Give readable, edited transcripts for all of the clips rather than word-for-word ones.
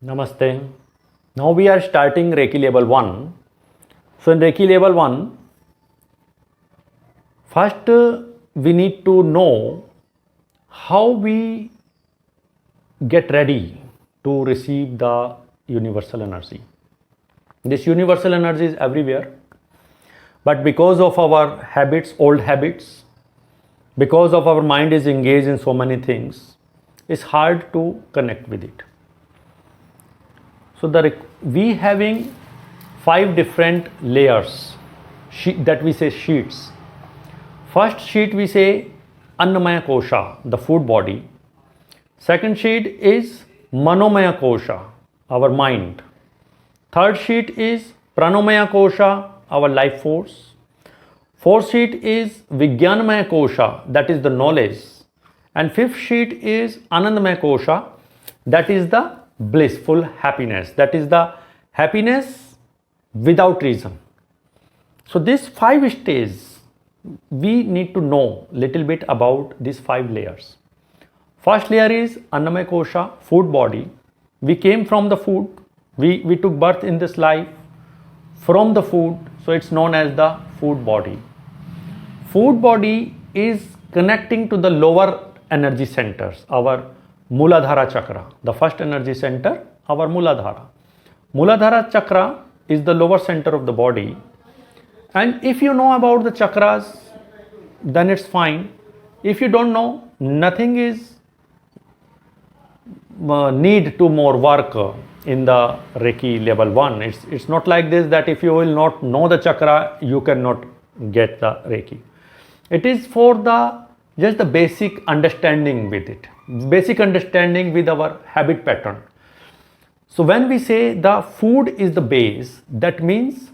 Namaste. Now we are starting Reiki level 1. So in Reiki level 1, first we need to know how we get ready to receive the universal energy. This universal energy is everywhere, but because of our habits, old habits, because of our mind is engaged in so many things, it's hard to connect with it. So we having 5 different layers that we say sheets. First sheet we say Annamaya Kosha, the food body. Second sheet is Manomaya Kosha, our mind. Third sheet is Pranomaya Kosha, our life force. Fourth sheet is Vijnanamaya Kosha, that is the knowledge. And fifth sheet is Anandamaya Kosha, that is the blissful happiness, that is the happiness without reason. So these 5 stages, we need to know little bit about these 5 layers. First layer is Annamaya Kosha, food body. We came from the food, we took birth in this life from the food, so it's known as the food body. Food body is connecting to the lower energy centers, our Muladhara chakra, the first energy center, our Muladhara. Muladhara chakra is the lower center of the body, and if you know about the chakras, then it's fine. If you don't know, nothing is need to more work in the Reiki level 1. It's not like this that if you will not know the chakra, you cannot get the Reiki. It is for just the basic understanding with it, basic understanding with our habit pattern. So when we say the food is the base, that means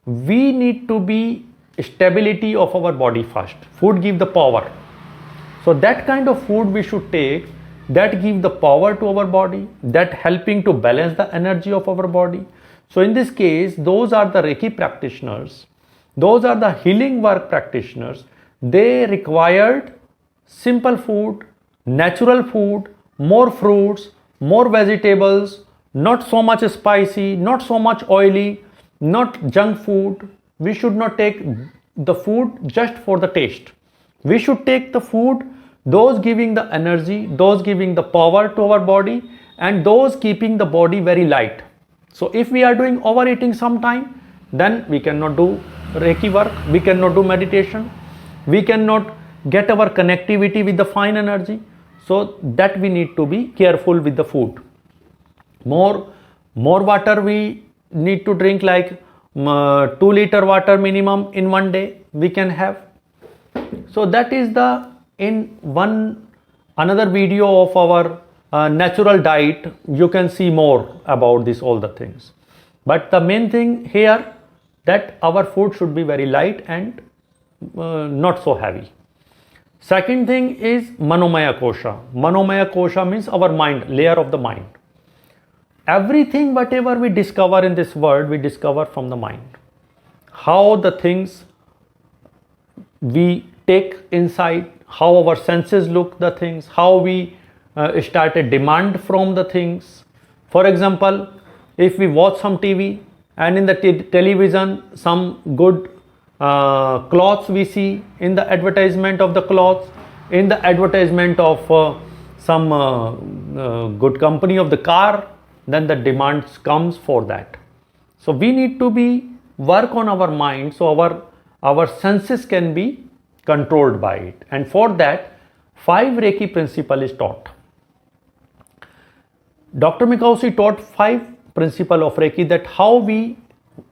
we need to be stability of our body first. Food give the power. So that kind of food we should take that give the power to our body, that helping to balance the energy of our body. So in this case, those are the Reiki practitioners, those are the healing work practitioners. They required simple food, natural food, more fruits, more vegetables, not so much spicy, not so much oily, not junk food. We should not take the food just for the taste. We should take the food, those giving the energy, those giving the power to our body, and those keeping the body very light. So if we are doing overeating sometime, then we cannot do Reiki work, we cannot do meditation, we cannot get our connectivity with the fine energy. So that we need to be careful with the food. More water we need to drink, like 2-liter water minimum in one day we can have. So that is in another video of our natural diet, you can see more about this, all the things. But the main thing here, that our food should be very light and not so heavy. Second thing is Manomaya Kosha. Manomaya Kosha means our mind, layer of the mind. Everything whatever we discover in this world, we discover from the mind. How the things we take inside, how our senses look the things, how we start a demand from the things. For example, if we watch some TV and in the television some good clothes we see, in the advertisement of the clothes, in the advertisement of some good company of the car, then the demands comes for that. So we need to be work on our mind, so our senses can be controlled by it, and for that 5 Reiki principle is taught. Dr. Mikausi taught 5 principle of Reiki, that how we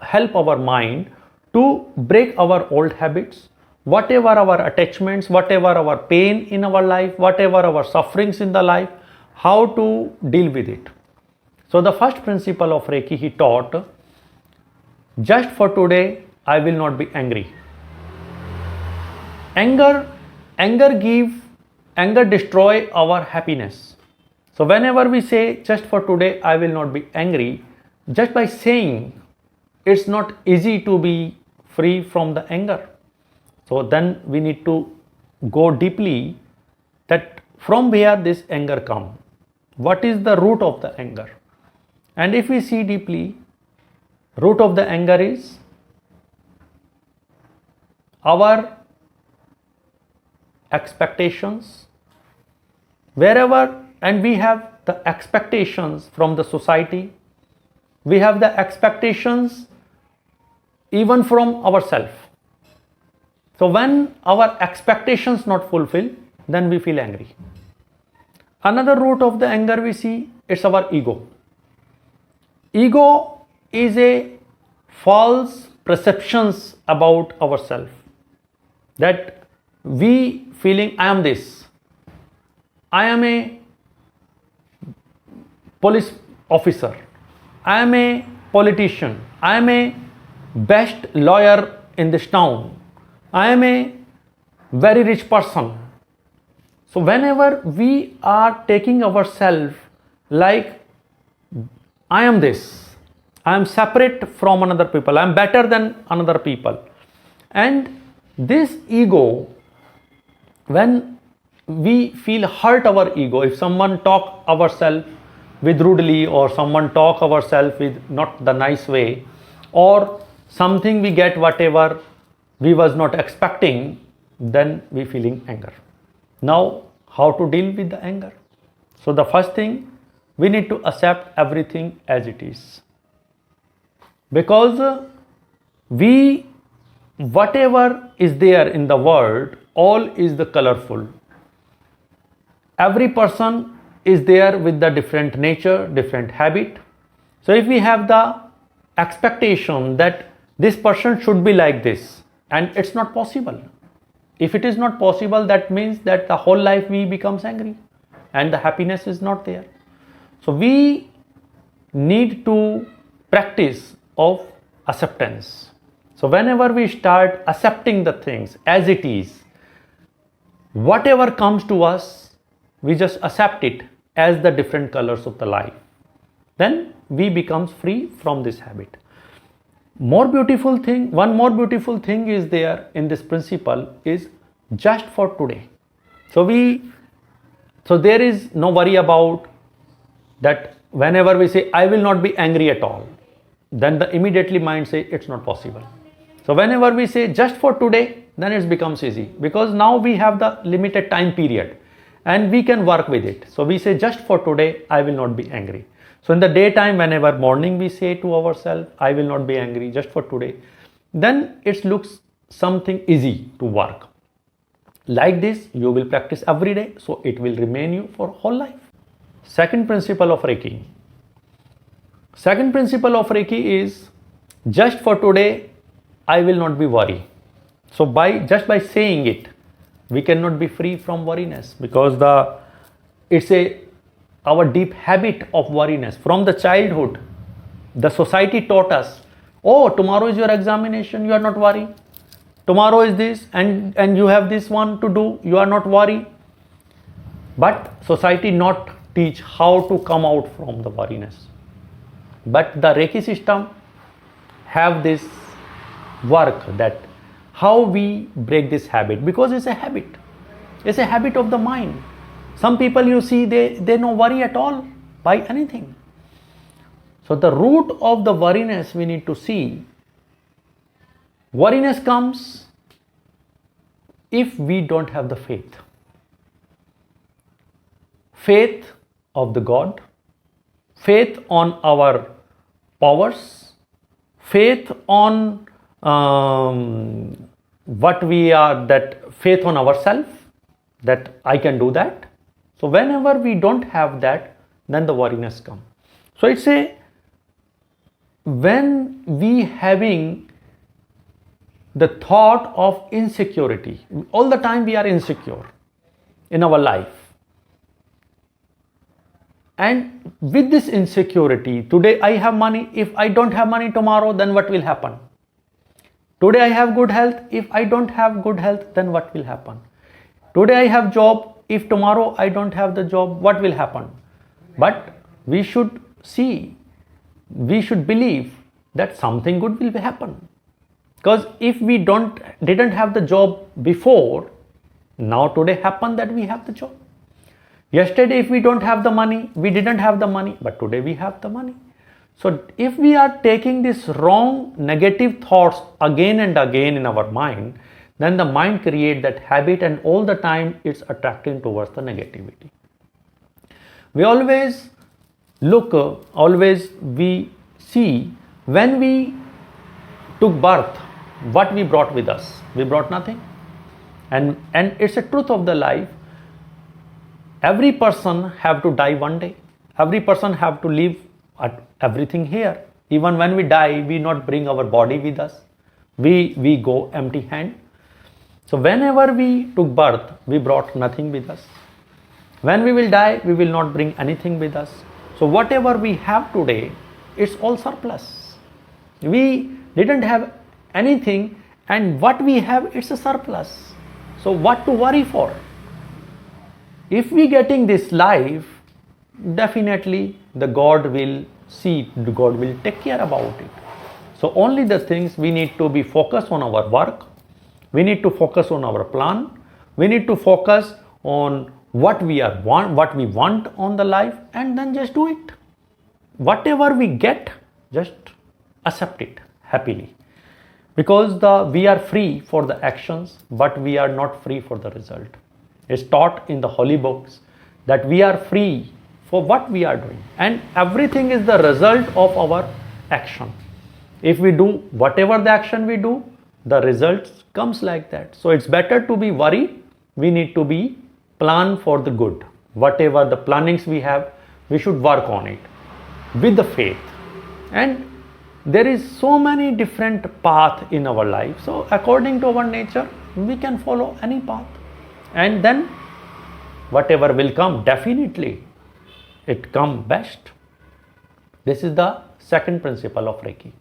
help our mind to break our old habits, whatever our attachments, whatever our pain in our life, whatever our sufferings in the life, how to deal with it. So the first principle of Reiki he taught, just for today I will not be angry. Anger destroy our happiness. So whenever we say just for today I will not be angry, just by saying, it's not easy to be free from the anger. So then we need to go deeply, that from where this anger come, what is the root of the anger. And if we see deeply, root of the anger is our expectations. Wherever, and we have the expectations from the society, we have the expectations even from ourselves. So when our expectations not fulfilled, then we feel angry. Another root of the anger we see, it's our ego. Ego is a false perceptions about ourselves, that we feeling I am this, I am a police officer, I am a politician, I am a best lawyer in this town, I am a very rich person. So whenever we are taking ourselves like I am this, I am separate from another people, I am better than another people, and this ego, when we feel hurt our ego, if someone talk ourselves with rudely, or someone talk ourselves with not the nice way, or something we get whatever we was not expecting, then we feeling anger. Now how to deal with the anger? So the first thing, we need to accept everything as it is, because we, whatever is there in the world, all is the colorful. Every person is there with the different nature, different habit. So if we have the expectation that this person should be like this, and it's not possible. If it is not possible, that means that the whole life we becomes angry and the happiness is not there. So we need to practice of acceptance. So whenever we start accepting the things as it is, whatever comes to us, we just accept it as the different colors of the life, then we becomes free from this habit. More beautiful thing, one more beautiful thing is there in this principle is just for today. So there is no worry about that. Whenever we say I will not be angry at all, then the immediately mind say it's not possible. So whenever we say just for today, then it becomes easy, because now we have the limited time period and we can work with it. So we say just for today I will not be angry. So in the daytime, whenever morning we say to ourselves I will not be angry just for today, then it looks something easy to work. Like this you will practice every day, so it will remain you for whole life. Second principle of Reiki. Second principle of Reiki is just for today I will not be worried. So just by saying it, we cannot be free from worriness, because it's our deep habit of worriness from the childhood. The society taught us, oh, tomorrow is your examination, you are not worried. Tomorrow is this, and you have this one to do, you are not worried. But society not teach how to come out from the worriness. But the Reiki system have this work, that how we break this habit, because it's a habit. It's a habit of the mind. Some people you see, they no worry at all by anything. So the root of the worriness we need to see. Worriness comes if we don't have the faith. Faith of the God, faith on our powers, faith on what we are, that faith on ourselves, that I can do that. So whenever we don't have that, then the worriness comes. So it's when we having the thought of insecurity, all the time we are insecure in our life. And with this insecurity, today I have money, if I don't have money tomorrow, then what will happen? Today I have good health, if I don't have good health, then what will happen? Today I have job, if tomorrow I don't have the job, what will happen? But we should see, we should believe that something good will happen. Because if we didn't have the job before, now today happened that we have the job. Yesterday if we don't have the money, we didn't have the money, but today we have the money. So if we are taking this wrong negative thoughts again and again in our mind, then the mind creates that habit and all the time it's attracting towards the negativity. We always look, always we see when we took birth, what we brought with us. We brought nothing. And it's a truth of the life. Every person have to die one day. Every person have to leave everything here. Even when we die, we not bring our body with us. We go empty hand. So whenever we took birth, we brought nothing with us. When we will die, we will not bring anything with us. So whatever we have today, it's all surplus. We didn't have anything, and what we have, it's a surplus. So what to worry for? If we getting this life, definitely the God will see, the God will take care about it. So only the things we need to be focused on our work, we need to focus on our plan, we need to focus on what we want on the life, and then just do it. Whatever we get, just accept it happily. Because we are free for the actions, but we are not free for the result. It's taught in the holy books that we are free for what we are doing, and everything is the result of our action. If we do whatever the action we do, the results comes like that. So it's better to be worried. We need to be plan for the good. Whatever the plannings we have, we should work on it with the faith. And there is so many different paths in our life. So according to our nature, we can follow any path. And then whatever will come, definitely it come best. This is the second principle of Reiki.